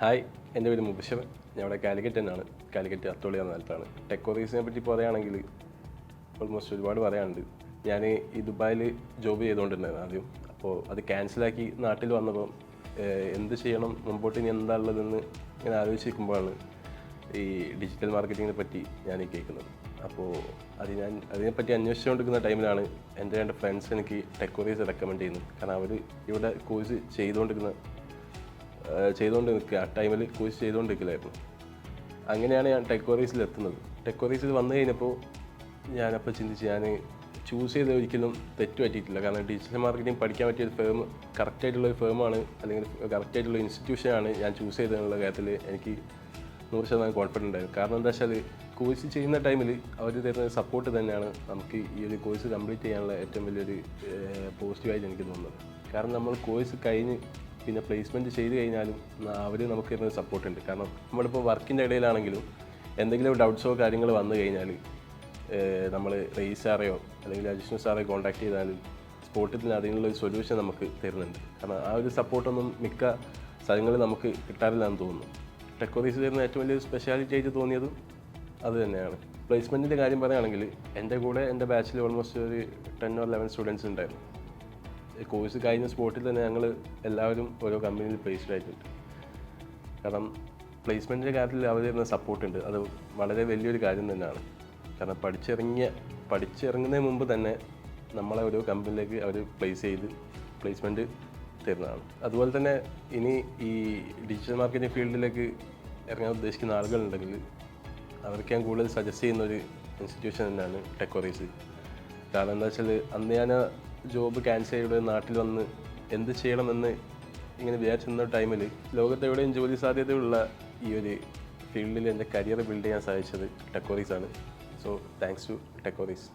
Hi, എൻ്റെ പേര് മുബഷർ. ഞാൻ ഇവിടെ കാലിക്കറ്റ് തന്നെയാണ്. കാലിക്കറ്റ് അത്തോളി എന്ന സ്ഥലത്താണ്. ടെക്കോറീസിനെ പറ്റി പറയുകയാണെങ്കിൽ ഓൾമോസ്റ്റ് ഒരുപാട് പറയാനുണ്ട്. ഞാൻ ഈ ദുബായിൽ ജോബ് ചെയ്തുകൊണ്ടിരുന്നത് ആദ്യം. അപ്പോൾ അത് ക്യാൻസലാക്കി നാട്ടിൽ വന്നപ്പോൾ എന്ത് ചെയ്യണം, മുമ്പോട്ട് ഇനി എന്താ ഉള്ളതെന്ന് ഇങ്ങനെ ആലോചിച്ചിരിക്കുമ്പോഴാണ് ഈ ഡിജിറ്റൽ മാർക്കറ്റിങ്ങിനെ പറ്റി ഞാൻ കേൾക്കുന്നത്. അപ്പോൾ അതിനെപ്പറ്റി അന്വേഷിച്ചുകൊണ്ടിരിക്കുന്ന ടൈമിലാണ് എൻ്റെ 2 ഫ്രണ്ട്സ് എനിക്ക് ടെക്കോറീസ് റെക്കമെൻഡ് ചെയ്യുന്നത്. കാരണം അവർ ഇവിടെ കോഴ്സ് ചെയ്തുകൊണ്ട് നിൽക്കുക, ആ ടൈമിൽ കോഴ്സ് ചെയ്തുകൊണ്ടിരിക്കലായിരുന്നു. അങ്ങനെയാണ് ഞാൻ ടെക്കോറീസിൽ എത്തുന്നത്. ടെക്കോറീസിൽ വന്നു കഴിഞ്ഞപ്പോൾ ഞാനപ്പോൾ ചിന്തിച്ച് ഞാൻ ചൂസ് ചെയ്ത് ഒരിക്കലും തെറ്റ് പറ്റിയിട്ടില്ല. കാരണം ഡിജിറ്റൽ മാർക്കറ്റിംഗ് പഠിക്കാൻ പറ്റിയ ഒരു കറക്റ്റായിട്ടുള്ളൊരു ഫേമാണ്, അല്ലെങ്കിൽ കറക്റ്റായിട്ടുള്ള ഇൻസ്റ്റിറ്റ്യൂഷനാണ് ഞാൻ ചൂസ് ചെയ്തതെന്നുള്ള കാര്യത്തിൽ എനിക്ക് 100% കോൺഫിഡൻ്റ് ആയിരുന്നു. കാരണം എന്താ വെച്ചാൽ കോഴ്സ് ചെയ്യുന്ന ടൈമിൽ അവർ തരുന്ന സപ്പോർട്ട് തന്നെയാണ് നമുക്ക് ഈ ഒരു കോഴ്സ് കംപ്ലീറ്റ് ചെയ്യാനുള്ള ഏറ്റവും വലിയൊരു പോസിറ്റീവായിട്ട് എനിക്ക് തോന്നുന്നത്. കാരണം നമ്മൾ കോഴ്സ് കഴിഞ്ഞ് പിന്നെ പ്ലേസ്മെൻറ്റ് ചെയ്ത് കഴിഞ്ഞാലും അവർ നമുക്ക് തരുന്ന സപ്പോർട്ടുണ്ട്. കാരണം നമ്മളിപ്പോൾ വർക്കിൻ്റെ ഇടയിലാണെങ്കിലും എന്തെങ്കിലും ഡൗട്ട്സോ കാര്യങ്ങൾ വന്നു കഴിഞ്ഞാൽ നമ്മൾ റെയ്സ് സാറെയോ അല്ലെങ്കിൽ അജിഷ്ണു സാറെയോ കോൺടാക്ട് ചെയ്താലും സ്പോട്ടിൽ തന്നെ അതിനുള്ള ഒരു സൊല്യൂഷൻ നമുക്ക് തരുന്നുണ്ട്. കാരണം ആ ഒരു സപ്പോർട്ടൊന്നും മിക്ക സ്ഥലങ്ങളിൽ നമുക്ക് കിട്ടാറില്ലാന്ന് തോന്നുന്നു. ടെക്കോറീസ് തരുന്ന ഏറ്റവും വലിയൊരു സ്പെഷ്യാലിറ്റി ആയിട്ട് തോന്നിയതും അത് തന്നെയാണ്. പ്ലേസ്മെൻറ്റിൻ്റെ കാര്യം പറയുകയാണെങ്കിൽ എൻ്റെ കൂടെ എൻ്റെ ബാച്ചിൽ ഓൾമോസ്റ്റ് ഒരു 10 or 11 സ്റ്റുഡൻസ് ഉണ്ടായിരുന്നു. കോഴ്സ് കഴിഞ്ഞ സ്പോട്ടിൽ തന്നെ ഞങ്ങൾ എല്ലാവരും ഓരോ കമ്പനിയിൽ പ്ലേസ്ഡ് ആയിട്ടുണ്ട്. കാരണം പ്ലേസ്മെൻറ്റിൻ്റെ കാര്യത്തിൽ അവർ തരുന്ന സപ്പോർട്ടുണ്ട്. അത് വളരെ വലിയൊരു കാര്യം തന്നെയാണ്. കാരണം പഠിച്ചിറങ്ങുന്നതിന് മുമ്പ് തന്നെ നമ്മളെ ഓരോ കമ്പനിയിലേക്ക് അവർ പ്ലേസ് ചെയ്ത് പ്ലേസ്മെൻറ്റ് തരുന്നതാണ്. അതുപോലെ തന്നെ ഇനി ഈ ഡിജിറ്റൽ മാർക്കറ്റിംഗ് ഫീൽഡിലേക്ക് ഇറങ്ങാൻ ഉദ്ദേശിക്കുന്ന ആളുകളുണ്ടെങ്കിൽ അവർക്ക് ഞാൻ കൂടുതൽ സജസ്റ്റ് ചെയ്യുന്നൊരു ഇൻസ്റ്റിറ്റ്യൂഷൻ തന്നെയാണ് ടെക്കോറീസ്. കാരണം എന്താ വെച്ചാൽ അന്ന് ഞാൻ ജോബ് ക്യാൻസൽ ചെയ്ത് നാട്ടിൽ വന്ന് എന്ത് ചെയ്യണമെന്ന് ഇങ്ങനെ വിചാരിച്ചിരുന്ന ടൈമിൽ ലോകത്തെവിടെയും ജോലി സാധ്യതയുള്ള ഈ ഒരു ഫീൽഡിൽ എൻ്റെ കരിയർ ബിൽഡ് ചെയ്യാൻ സാധിച്ചത് ടെക്കോറീസാണ്. So thanks to ടെക്കോറീസ്.